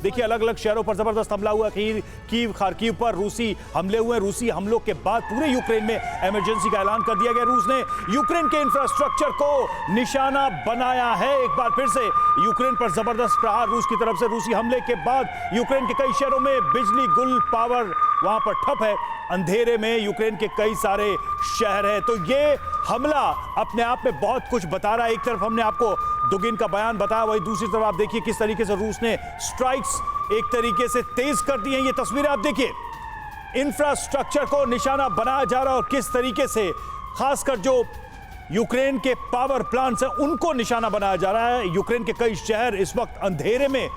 देखिए अलग अलग शहरों पर जबरदस्त हमला हुआ, कीव खार्किव पर रूसी हमले हुए। रूसी हमलों के बाद पूरे यूक्रेन में इमरजेंसी का ऐलान कर दिया गया। रूस ने यूक्रेन के इंफ्रास्ट्रक्चर को निशाना बनाया है। एक बार फिर से यूक्रेन पर जबरदस्त प्रहार रूस की तरफ से। रूसी हमले के बाद यूक्रेन के कई शहरों में बिजली गुल पावर वहां पर ठप है। अंधेरे में यूक्रेन के कई सारे शहर हैं। तो ये हमला अपने आप में बहुत कुछ बता रहा है। एक तरफ हमने आपको दुगिन का बयान बताया, वही दूसरी तरफ आप देखिए किस तरीके से रूस ने स्ट्राइक्स एक तरीके से तेज कर दी हैं। ये तस्वीरें आप देखिए, इंफ्रास्ट्रक्चर को निशाना बनाया जा रहा है और किस तरीके से खासकर जो यूक्रेन के पावर प्लांट्स हैं उनको निशाना बनाया जा रहा है। यूक्रेन के कई शहर इस वक्त अंधेरे में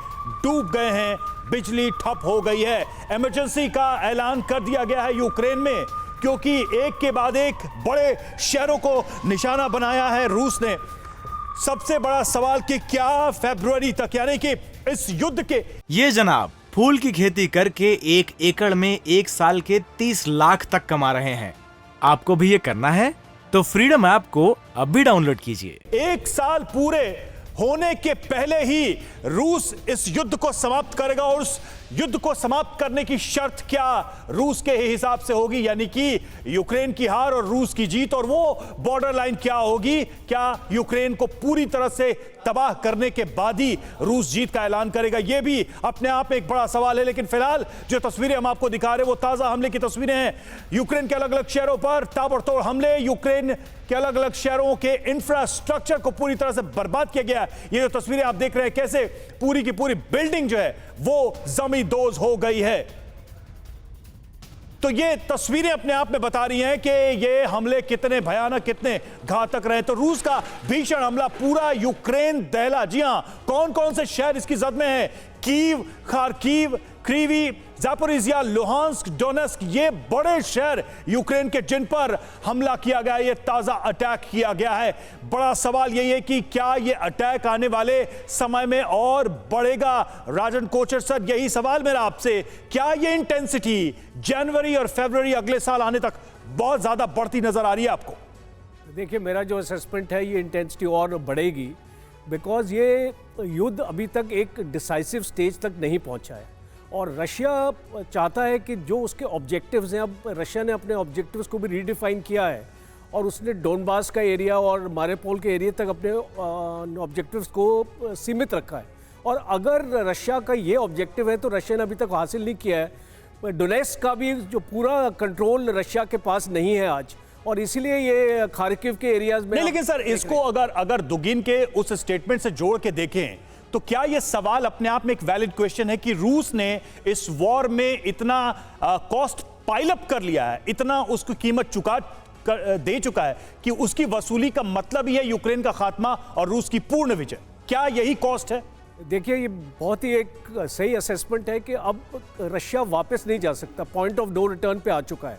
डूब गए हैं, बिजली ठप हो गई है। इमरजेंसी का ऐलान कर दिया गया है यूक्रेन में, क्योंकि एक के बाद एक बड़े शहरों को निशाना बनाया है रूस ने। सबसे बड़ा सवाल कि क्या फरवरी तक, यानी कि इस युद्ध के ये जनाब फूल की खेती करके 1 एकड़ में 1 साल के 30 लाख तक कमा रहे हैं। आपको भी ये करना है तो फ्रीडम ऐप को अब भी डाउनलोड कीजिए। 1 साल पूरे होने के पहले ही रूस इस युद्ध को समाप्त करेगा, और उस युद्ध को समाप्त करने की शर्त क्या रूस के हिसाब से होगी, यानी कि यूक्रेन की हार और रूस की जीत। और वो बॉर्डर लाइन क्या होगी? क्या यूक्रेन को पूरी तरह से तबाह करने के बाद ही रूस जीत का ऐलान करेगा? यह भी अपने आप में एक बड़ा सवाल है। लेकिन फिलहाल जो तस्वीरें हम आपको दिखा रहे हैं वो ताजा हमले की तस्वीरें हैं। यूक्रेन के अलग अलग शहरों पर ताबड़तोड़ हमले, यूक्रेन के अलग अलग शहरों के इंफ्रास्ट्रक्चर को पूरी तरह से बर्बाद किया गया। ये जो तस्वीरें आप देख रहे हैं, कैसे पूरी की पूरी बिल्डिंग जो है वो जमींदोज हो गई है। तो ये तस्वीरें अपने आप में बता रही हैं कि ये हमले कितने भयानक, कितने घातक रहे। तो रूस का भीषण हमला पूरा यूक्रेन दहला। जी हां, कौन कौन से शहर इसकी जद में है? Kyiv, Kharkiv, Krivi, Zaporizhzhia, Luhansk, Donetsk, ये बड़े शहर यूक्रेन के जिन पर हमला किया गया, ये ताजा अटैक किया गया है। बड़ा सवाल यही है कि क्या ये अटैक आने वाले समय में और बढ़ेगा? राजन कोचर सर, यही सवाल मेरा आपसे, क्या ये इंटेंसिटी जनवरी और फरवरी अगले साल आने तक बहुत ज्यादा बढ़ती नजर आ रही है आपको? देखिए, मेरा जो असेसमेंट है, ये इंटेंसिटी और बढ़ेगी, बिकॉज ये युद्ध अभी तक एक डिसाइसिव स्टेज तक नहीं पहुंचा है। और रशिया चाहता है कि जो उसके ऑब्जेक्टिव्स हैं, अब रशिया ने अपने ऑब्जेक्टिव्स को भी रीडिफाइन किया है और उसने डोनबास का एरिया और मारिउपोल के एरिया तक अपने ऑब्जेक्टिव्स को सीमित रखा है। और अगर रशिया का ये ऑब्जेक्टिव है तो रशिया ने अभी तक हासिल नहीं किया है। डोनेस्क का भी जो पूरा कंट्रोल रशिया के पास नहीं है आज, और इसीलिए ये खार्किव के एरियाज में नहीं। लेकिन सर, इसको अगर दुगिन के उस स्टेटमेंट से जोड़ के देखें तो क्या यह सवाल अपने आप में एक वैलिड क्वेश्चन है कि रूस ने इस वॉर में इतना कॉस्ट पाइल अप कर लिया है, इतना उसकी कीमत दे चुका है कि उसकी वसूली का मतलब ही है यूक्रेन का खात्मा और रूस की पूर्ण विजय? क्या यही कॉस्ट है? देखिए, ये बहुत ही एक सही असेसमेंट है कि अब रशिया वापस नहीं जा सकता, पॉइंट ऑफ नो रिटर्न पे आ चुका है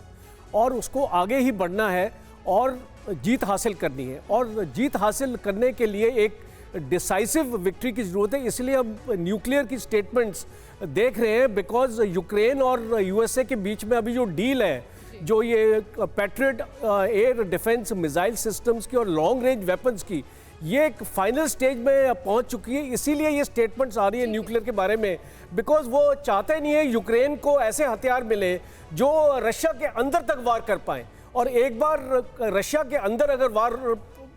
और उसको आगे ही बढ़ना है और जीत हासिल करनी है। और जीत हासिल करने के लिए एक डिसाइसिव विक्ट्री की जरूरत है। इसलिए अब न्यूक्लियर की स्टेटमेंट्स देख रहे हैं, बिकॉज यूक्रेन और यूएसए के बीच में अभी जो डील है, जो ये patriot air defence missile systems की और लॉन्ग रेंज वेपन्स की, ये एक फाइनल स्टेज में पहुंच चुकी है। इसीलिए ये स्टेटमेंट्स आ रही है न्यूक्लियर के बारे में, बिकॉज वो चाहते नहीं है यूक्रेन को ऐसे हथियार मिले जो रशिया के अंदर तक वार कर पाए। और एक बार रशिया के अंदर अगर वार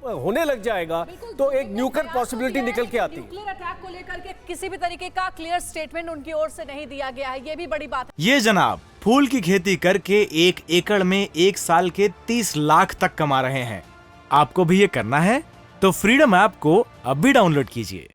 होने लग जाएगा तो एक न्यूक्लियर पॉसिबिलिटी निकल के आती है। न्यूक्लियर अटैक को लेकर के किसी भी तरीके का क्लियर स्टेटमेंट उनकी ओर से नहीं दिया गया है, ये भी बड़ी बात है। ये जनाब फूल की खेती करके 1 एकड़ में 1 साल के 30 लाख तक कमा रहे हैं। आपको भी ये करना है तो फ्रीडम ऐप को अब भी डाउनलोड कीजिए।